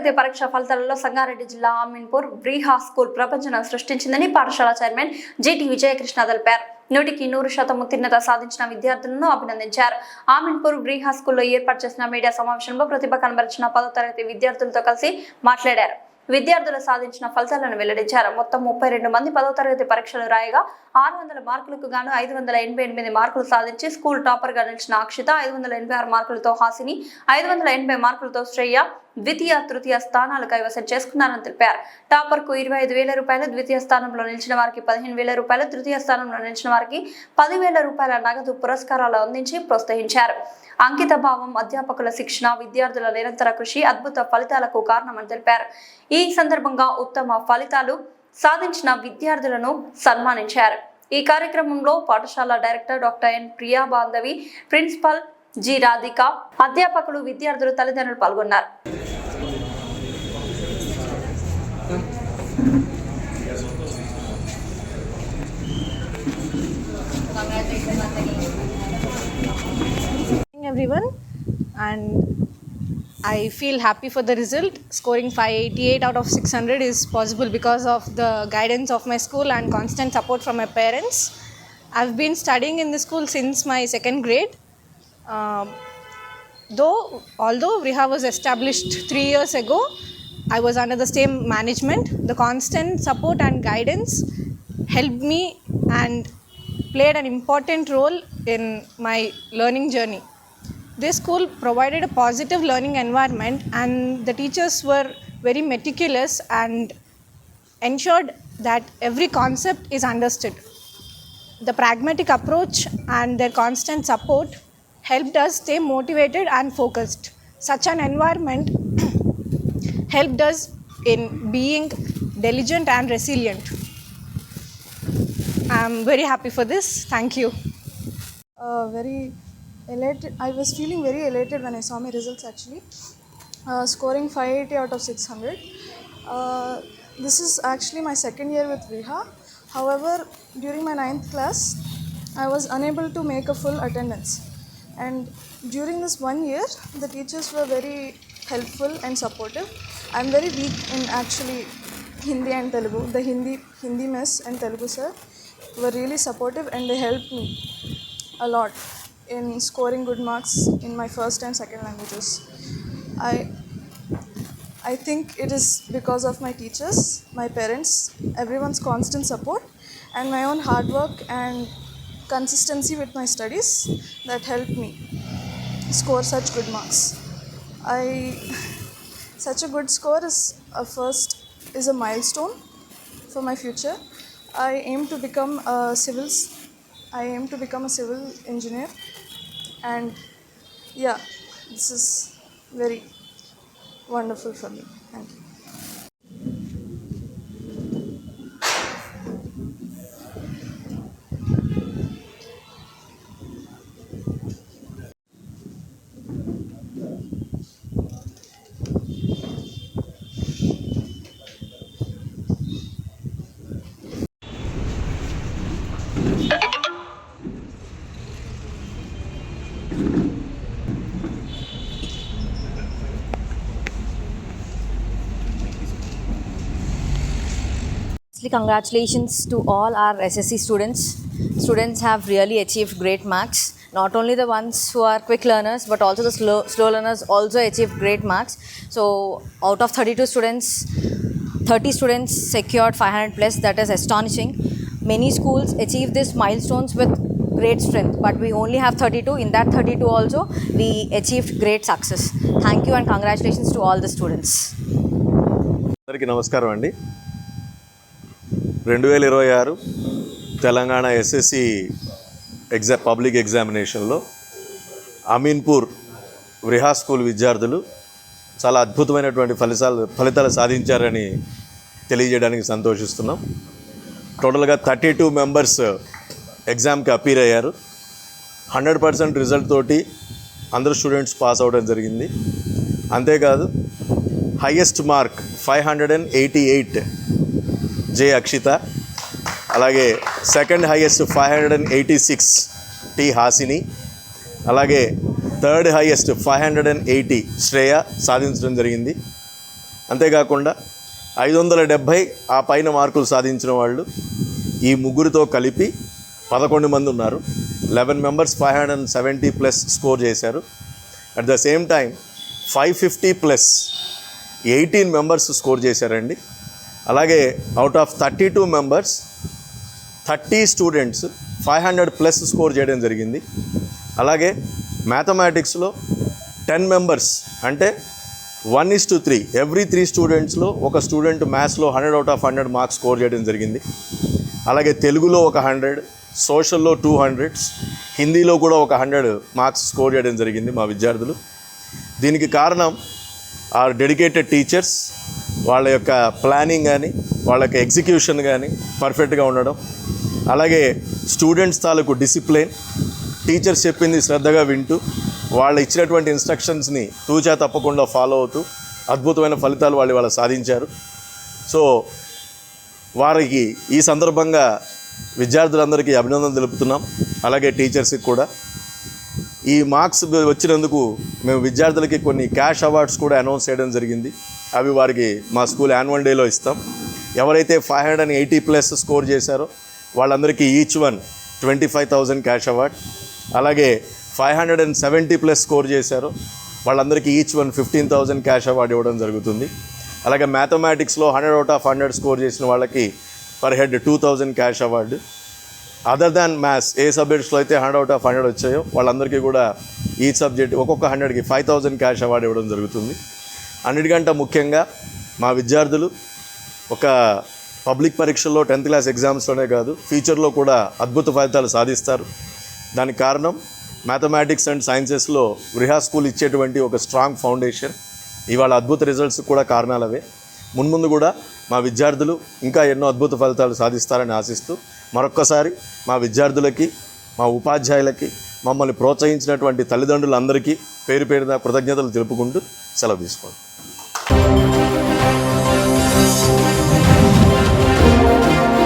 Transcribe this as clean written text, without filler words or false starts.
తరగతి పరీక్ష ఫలితాలలో సంగారెడ్డి జిల్లా అమీన్పూర్ బ్రీహా స్కూల్ ప్రపంచం సృష్టించిందని పాఠశాల చైర్మన్ జిటి విజయకృష్ణ తెలిపారు. 100% ఉత్తీర్ణత సాధించిన విద్యార్థులను అభినందించారు. అమీన్పూర్ బ్రీహా స్కూల్లో ఏర్పాటు చేసిన మీడియా సమావేశంలో ప్రతిభ కనబరిచిన 10వ తరగతి విద్యార్థులతో కలిసి మాట్లాడారు. విద్యార్థులు సాధించిన ఫలితాలను వెల్లడించారు. మొత్తం 32 మంది 10వ తరగతి పరీక్షలు రాయగా 600 మార్కులకు గాను 588 మార్కులు సాధించి స్కూల్ టాపర్ గా నిలిచిన అక్షిత 586 మార్కులతో హాసిని 580 మార్కులతో శ్రేయ ద్వితీయ తృతీయ స్థానాలు కైవసం చేసుకున్నారని తెలిపారు. టాపర్ కు 25,000 రూపాయలు, ద్వితీయ స్థానంలో నిలిచిన వారికి 15,000 రూపాయలు, తృతీయ స్థానంలో నిలిచిన వారికి 10,000 రూపాయల నగదు పురస్కారాలు అందించి ప్రోత్సహించారు. అంకిత భావం, అధ్యాపకుల శిక్షణ, విద్యార్థుల నిరంతర కృషి అద్భుత ఫలితాలకు కారణమని తెలిపారు. ఈ సందర్భంగా ఉత్తమ ఫలితాలు సాధించిన విద్యార్థులను సన్మానించారు. ఈ కార్యక్రమంలో పాఠశాల director doctor N Priya Bandhavi, principal G Radhika, అధ్యాపకులు, విద్యార్థులు, తల్లిదండ్రులు పాల్గొన్నారు. Everyone, and I feel happy for the result. Scoring 588 out of 600 is possible because of the guidance of my school and constant support from my parents. I've been studying in the school since my 2nd grade. Although Vriha was established 3 years ago, I was under the same management. The constant support and guidance helped me and played an important role in my learning journey. This school provided a positive learning environment, and the teachers were very meticulous and ensured that every concept is understood. The pragmatic approach and their constant support helped us stay motivated and focused. Such an environment helped us in being diligent and resilient. I'm very happy for this. Thank you. Very elated. I was feeling very elated when I saw my results actually. Scoring 580 out of 600. This is actually my 2nd year with Vriha. However, during my 9th class, I was unable to make a full attendance. And during this 1 year, the teachers were very helpful and supportive. I'm very weak in actually Hindi and Telugu. The Hindi miss and Telugu sir were really supportive, and they helped me a lot in scoring good marks in my first and second languages. I think it is because of my teachers, my parents, everyone's constant support, and my own hard work and consistency with my studies that helped me score such good marks. Such a good score is a milestone for my future. I aim to become a civil engineer, and yeah, this is very wonderful for me. Thank you. Congratulations to all our SSC students. Students have really achieved great marks. Not only the ones who are quick learners, but also the slow learners also achieved great marks. So out of 32 students, 30 students secured 500 plus. That is astonishing. Many schools achieve these milestones with great strength, but we only have 32. In that 32 also, we achieved great success. Thank you and congratulations to all the students. అందరికీ నమస్కారం అండి. 2026 Telangana SSC public ఎగ్జామినేషన్లో Ameenpur వ్రిహా school విద్యార్థులు చాలా అద్భుతమైనటువంటి ఫలితాలు సాధించారని తెలియజేయడానికి సంతోషిస్తున్నాం. టోటల్గా 32 మెంబర్స్ ఎగ్జామ్కి అపీర్ అయ్యారు. 100% రిజల్ట్ తోటి అందరు స్టూడెంట్స్ పాస్ అవ్వడం జరిగింది. అంతేకాదు హైయెస్ట్ మార్క్ 588 జే అక్షిత, అలాగే సెకండ్ హైయెస్ట్ 586 టి హాసిని, అలాగే థర్డ్ హైయెస్ట్ 580 శ్రేయ సాధించడం జరిగింది. అంతేకాకుండా 570 ఆ పైన మార్కులు సాధించిన వాళ్ళు ఈ ముగ్గురితో కలిపి 11 మంది ఉన్నారు. 11 మెంబర్స్ 570 ప్లస్ స్కోర్ చేశారు. At the same time 550 plus 18 members score చేశారండి. అలాగే out of 32 members 30 students 500 plus score చేయడం జరిగింది. అలాగే మ్యాథమెటిక్స్లో 10 మెంబర్స్ అంటే 1:3 ఎవ్రీ 3 స్టూడెంట్స్లో ఒక స్టూడెంట్ మ్యాథ్స్లో 100 అవుట్ ఆఫ్ 100 మార్క్స్ స్కోర్ చేయడం జరిగింది. అలాగే తెలుగులో ఒక 100, సోషల్లో 200, హిందీలో కూడా ఒక 100 మార్క్స్ స్కోర్ చేయడం జరిగింది మా విద్యార్థులు. దీనికి కారణం ఆర్ డెడికేటెడ్ టీచర్స్, వాళ్ళ యొక్క ప్లానింగ్ కానీ వాళ్ళ యొక్క ఎగ్జిక్యూషన్ కానీ పర్ఫెక్ట్గా ఉండడం, అలాగే స్టూడెంట్స్ తాలూకు డిసిప్లిన్, టీచర్స్ చెప్పింది శ్రద్ధగా వింటూ వాళ్ళు ఇచ్చినటువంటి ఇన్స్ట్రక్షన్స్ని తూచా తప్పకుండా ఫాలో అవుతూ అద్భుతమైన ఫలితాలు వాళ్ళు సాధించారు. సో వారికి ఈ సందర్భంగా విద్యార్థులందరికీ అభినందనలు తెలుపుతున్నాం. అలాగే టీచర్స్కి కూడా ఈ మార్క్స్ వచ్చినందుకు మేము విద్యార్థులకి కొన్ని క్యాష్ అవార్డ్స్ కూడా అనౌన్స్ చేయడం జరిగింది. అవి వారికి మా స్కూల్ యాన్యువల్ డేలో ఇస్తాం. ఎవరైతే 580 ప్లస్ స్కోర్ చేశారో వాళ్ళందరికీ ఈచ్ వన్ 25,000 క్యాష్ అవార్డ్, అలాగే 570 ప్లస్ స్కోర్ చేశారో వాళ్ళందరికీ ఈచ్ వన్ 15,000 క్యాష్ అవార్డ్ ఇవ్వడం జరుగుతుంది. అలాగే మ్యాథమెటిక్స్లో 100 అవుట్ ఆఫ్ 100 స్కోర్ చేసిన వాళ్ళకి per head 2,000 cash award. Other than maths ఏ సబ్జెక్ట్స్లో అయితే 100 అవుట్ ఆఫ్ 100 వచ్చాయో వాళ్ళందరికీ కూడా ఈ సబ్జెక్ట్ ఒక్కొక్క 100కి 5,000 క్యాష్ అవార్డు ఇవ్వడం జరుగుతుంది. అన్నిటికంటే ముఖ్యంగా మా విద్యార్థులు ఒక పబ్లిక్ పరీక్షల్లో 10th క్లాస్ ఎగ్జామ్స్లోనే కాదు ఫ్యూచర్లో కూడా అద్భుత ఫలితాలు సాధిస్తారు. దానికి కారణం మ్యాథమెటిక్స్ అండ్ సైన్సెస్లో వృహా స్కూల్ ఇచ్చేటువంటి ఒక స్ట్రాంగ్ ఫౌండేషన్. ఇవాళ అద్భుత రిజల్ట్స్ కూడా కారణాలవే. మున్ముందు కూడా మా విద్యార్థులు ఇంకా ఎన్నో అద్భుత ఫలితాలు సాధిస్తారని ఆశిస్తూ మరొక్కసారి మా విద్యార్థులకి, మా ఉపాధ్యాయులకి, మమ్మల్ని ప్రోత్సహించినటువంటి తల్లిదండ్రులందరికీ పేరు పేరున కృతజ్ఞతలు తెలుపుకుంటూ సెలవు తీసుకోండి.